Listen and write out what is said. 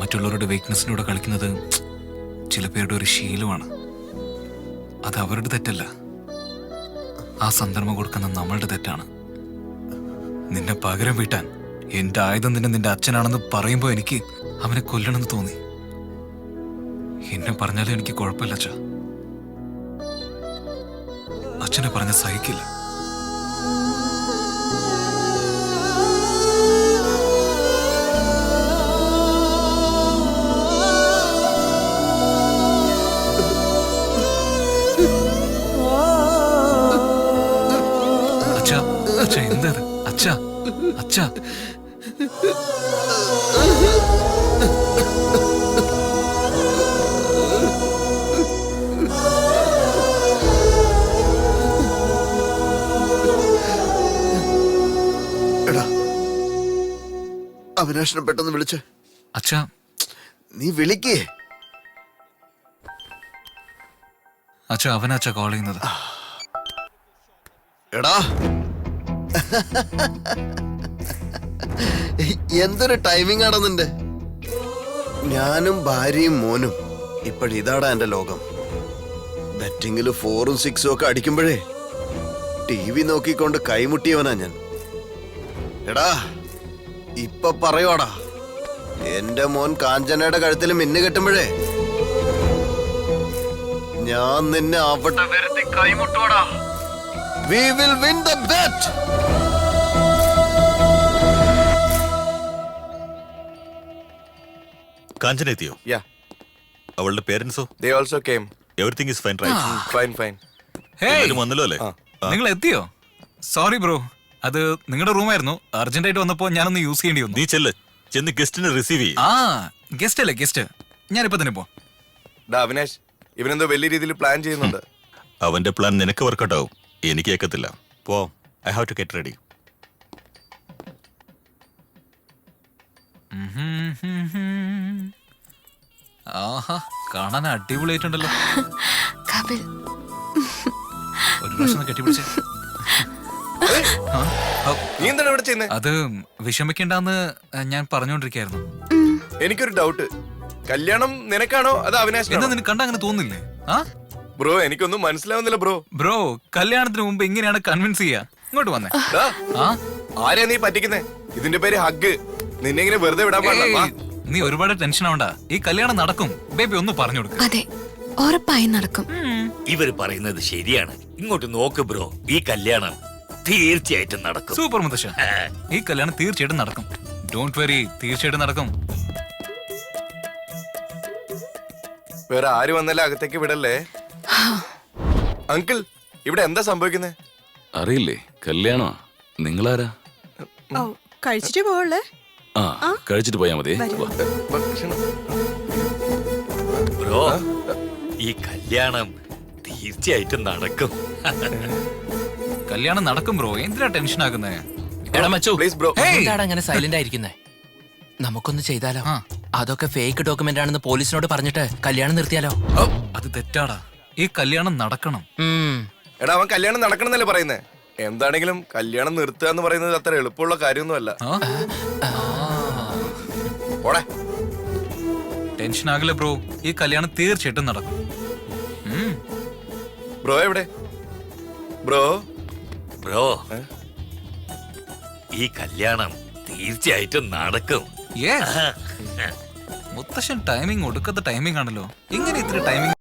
മറ്റുള്ളവരുടെ വീക്ക്നെസ്സിലൂടെ കളിക്കുന്നത് ചില പേരുടെ ഒരു ശീലമാണ്. അത് അവരുടെ തെറ്റല്ല, ആ സന്ദർഭം കൊടുക്കുന്ന നമ്മളുടെ തെറ്റാണ്. നിന്നെ പകരം വീട്ടാൻ എന്റെ ആയുധം നിന്റെ അച്ഛനാണെന്ന് പറയുമ്പോൾ എനിക്ക് അവനെ കൊല്ലണമെന്ന് തോന്നി. എന്നെ പറഞ്ഞാലും എനിക്ക് കുഴപ്പമില്ല അച്ഛാ. അച്ഛനെ പറഞ്ഞ സഹിക്കില്ല. അച്ഛാ അച്ഛാ എന്താ അച്ഛാ അച്ഛാ അവിനാശനം പെട്ടെന്ന് വിളിച്ച്. അച്ഛാ നീ വിളിക്കേ. അച്ഛാ അവനാച്ചാ കോൾ ചെയ്യുന്നത്. എടാ എന്തൊരു ടൈമിംഗ് ആടാ നിന്റെ. ഞാനും ഭാര്യയും മോനും ഇപ്പോഴിതാടാ എന്റെ ലോകം. ബെറ്റിങ്ങില് 4ഉം 6ഉം ഒക്കെ അടിക്കുമ്പോഴേ TV നോക്കിക്കൊണ്ട് കൈമുട്ടിയവനാ ഞാൻ. എടാ ഇപ്പൊ പറയുവാടാ, എന്റെ മോൻ കാഞ്ചനയുടെ കഴുത്തിൽ മിന്നു കെട്ടുമ്പോഴേ ഞാൻ നിന്നെ അവിടെ വരുത്തി കൈമുട്ടുവാടാ. We will win the bet. കാഞ്ചന എത്തിയോ? Yeah, അവളുടെ പേരൻസോ? they also came. Everything is fine right? Fine, fine. എല്ലാവരും വന്നല്ലോ അല്ലേ? നിങ്ങൾ എത്തിയോ? സോറി ബ്രോ, അത് നിങ്ങളുടെ റൂമായിരുന്നു. അർജന്റ് ആയിട്ട് വന്നപ്പോ ഞാനൊന്ന് യൂസ് ചെയ്യേണ്ടി വന്നു. നീ ചെന്ന് ഗസ്റ്റിനെ റിസീവ് ചെയ്യും. ആ ഗസ്റ്റ് അല്ലേ ഗസ്റ്റ്, ഞാനിപ്പോ തന്നെ പോ. ഡാ അവിനാശ്, ഇവനെന്തോ വലിയ രീതിയിൽ പ്ലാൻ ചെയ്യുന്നുണ്ട്. അവന്റെ പ്ലാൻ നിനക്ക് വർക്കൗട്ട് ആവും, എനിക്ക് കേൾക്കത്തില്ല. പോ, I have to get ready. ആഹാ കാണാൻ അടിപൊളിയായിട്ടുണ്ടല്ലോ. കപിൽ, ഒരു പ്രാവശ്യം ഒന്ന് കെട്ടിപ്പിടിച്ചേ. നീ എന്താണ് ഇവിടെ ചെയ്യുന്നത്? അത് വിഷമിക്കണ്ടെന്ന് ഞാൻ പറഞ്ഞുകൊണ്ടിരിക്കായിരുന്നു. എനിക്കൊരു ഡൗട്ട്, കല്യാണം നിനക്കാണോ അതോ എന്താ അവിനാശിനാണോ? നിനക്ക് കണ്ട അങ്ങനെ തോന്നില്ലേ? ആ ബ്രോ എനിക്കൊന്നും മനസ്സിലാവുന്നില്ല ബ്രോ. ബ്രോ, കല്യാണത്തിന് മുമ്പ് ഇങ്ങനെയാണ് കൺവിൻസ് ചെയ്യാ. ഇങ്ങോട്ട് വന്നേ. ഡാ, ആ ആരെയാ നീ പറ്റിക്കുന്നേ? ഇതിന്റെ പേര് ഹഗ്. നിന്നെ ഇങ്ങനെ വെറുതെ വിടാൻ പാടില്ല. വാ. ഏയ്, നീ ഒരുപാട് ടെൻഷൻ ആവണ്ട. ഈ കല്യാണം നടക്കും. ബേബി ഒന്ന് പറഞ്ഞു കൊടുക്ക. അതെ, ഉറപ്പായി നടക്കും. ഇവര് പറയുന്നത് ശരിയാണ്. ഇങ്ങോട്ട് നോക്ക് ബ്രോ, ഈ കല്യാണം തീർച്ചയായിട്ടും നടക്കും. സൂപ്പർ മുത്തശ്ശ, ഈ കല്യാണം തീർച്ചയായിട്ടും നടക്കും. ഡോണ്ട് വെറി, തീർച്ചയായിട്ടും നടക്കും. വേറെ ആര് വന്നാലും അകത്തേക്ക് വിടല്ലേ. അങ്കിൾ, ഇവിടെ എന്താ സംഭവിക്കുന്നത്? അറിയില്ലേ, കല്യാണോ? നിങ്ങളാരാ? കഴിച്ചിട്ട് പോവല്ലേ? ആ കഴിച്ചിട്ട് പോയാ മതി. വാ. ഭക്ഷണം. ബ്രോ, ഈ കല്യാണം തീർച്ചയായിട്ടും നടക്കും. കല്യാണം നടക്കും ബ്രോ, എന്തിനാ ടെൻഷൻ ആക്കുന്നേ? എടാ മച്ചു, പ്ലീസ് ബ്രോ. എന്താണ് അങ്ങനെ സൈലന്റ് ആയിരിക്കുന്നേ? നമുക്കൊന്ന് ചെയ്താലോ? ആ. അതൊക്കെ ഫേക്ക് ഡോക്യുമെന്റ് ആണെന്ന് പോലീസിനോട് പറഞ്ഞിട്ട് കല്യാണം നിർത്തിയാലോ? അത് തെറ്റാടാ, ഈ കല്യാണം നടക്കണം. എടാ അവൻ കല്യാണം നടക്കണമെന്നല്ലേ പറയുന്നേ. എന്താണെങ്കിലും കല്യാണം നിർത്തുക എന്ന് പറയുന്നത് അത്ര എളുപ്പമുള്ള കാര്യമൊന്നുമല്ല. ഓടെ ടെൻഷൻ ആകില്ല ബ്രോ, ഈ കല്യാണം തീർച്ചയായിട്ടും നടക്കും. ബ്രോ എവിടെ? ബ്രോ ബ്രോ, ഈ കല്യാണം തീർച്ചയായിട്ടും നടക്കും. Yes. മുത്തശ്ശൻ ടൈമിംഗ് ഒടുക്കത്തെ ടൈമിംഗ് ആണല്ലോ. ഇങ്ങനെ ഇത്ര ടൈമിംഗ്